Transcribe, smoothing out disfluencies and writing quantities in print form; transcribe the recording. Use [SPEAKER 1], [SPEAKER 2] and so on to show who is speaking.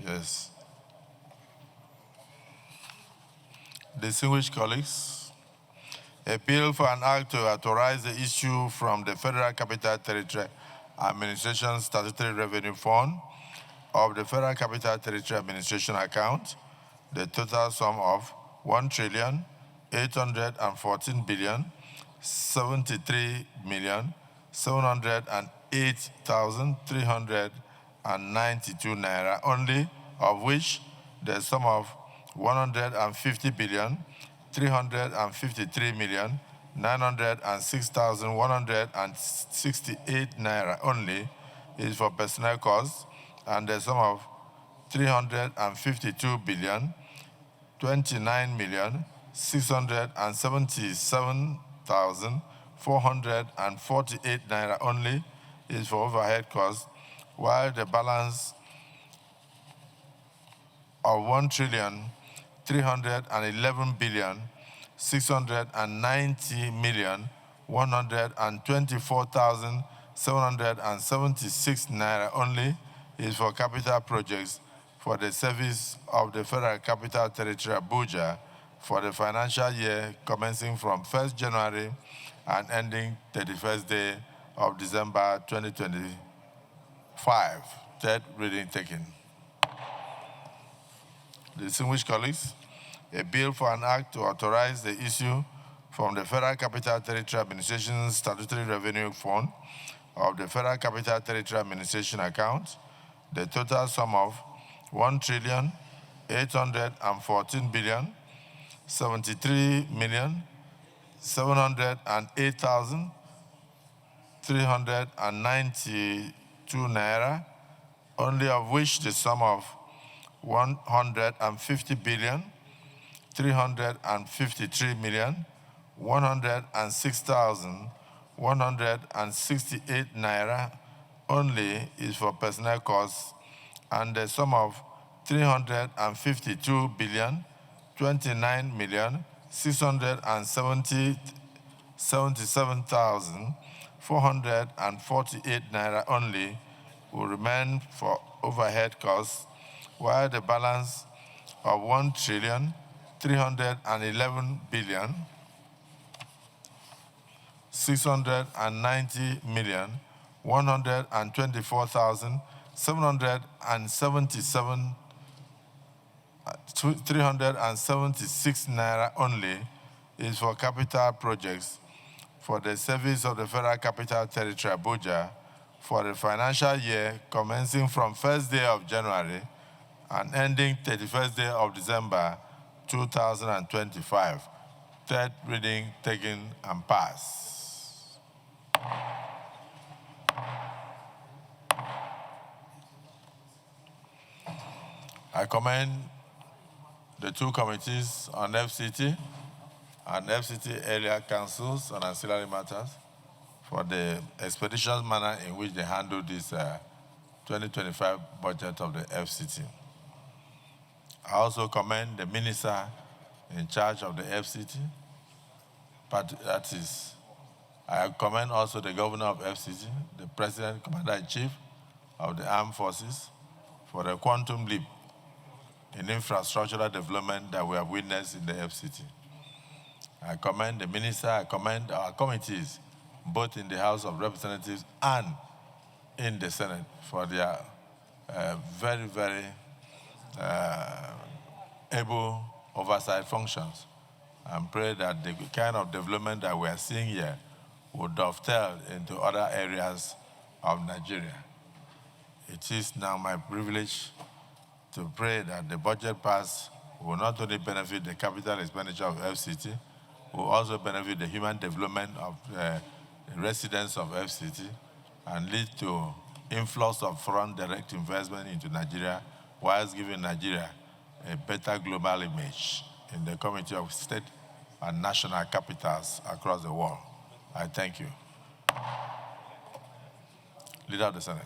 [SPEAKER 1] Yes. Distinguished colleagues, a bill for an act to authorize the issue from the Federal Capital Territory Administration Statutory Revenue Fund of the Federal Capital Territory Administration account, the total sum of 1,843,708,392 naira only, of which the sum of 150,353,906,168 naira only is for personnel costs, and the sum of 352,29,677,448 naira only is for overhead costs, while the balance of 1,311,690,124,776 naira only is for capital projects for the service of the Federal Capital Territory Abuja for the financial year commencing from 1st January and ending 31st day of December 2025. Third reading taken. Distinguished colleagues, a bill for an act to authorize the issue from the Federal Capital Territory Administration Statutory Revenue Fund of the Federal Capital Territory Administration account, the total sum of 1,814,073,392 naira, only of which the sum of 150,353,106,168 naira only is for personnel costs, and the sum of 352,29,677,448 naira only will remain for overhead costs, while the balance of 1,311,124,776 naira only is for capital projects for the service of the Federal Capital Territory Abuja for the financial year commencing from 1st day of January and ending 31st day of December 2025. Third reading taken and passed. I commend the two committees on FCT and FCT area councils on ancillary matters for the expeditious manner in which they handled this 2025 budget of the FCT. I also commend the minister in charge of the FCT, but that is, I commend also the governor of FCT, the president, commander-in-chief of the armed forces for the quantum leap in infrastructural development that we have witnessed in the FCT. I commend the minister, I commend our committees, both in the House of Representatives and in the Senate, for their very, very able oversight functions, and pray that the kind of development that we are seeing here will dovetail into other areas of Nigeria. It is now my privilege to pray that the budget pass will not only benefit the capital expenditure of FCT, will also benefit the human development of the residents of FCT and lead to influx of foreign direct investment into Nigeria, whilst giving Nigeria a better global image in the community of state and national capitals across the world. I thank you. Leader of the Senate.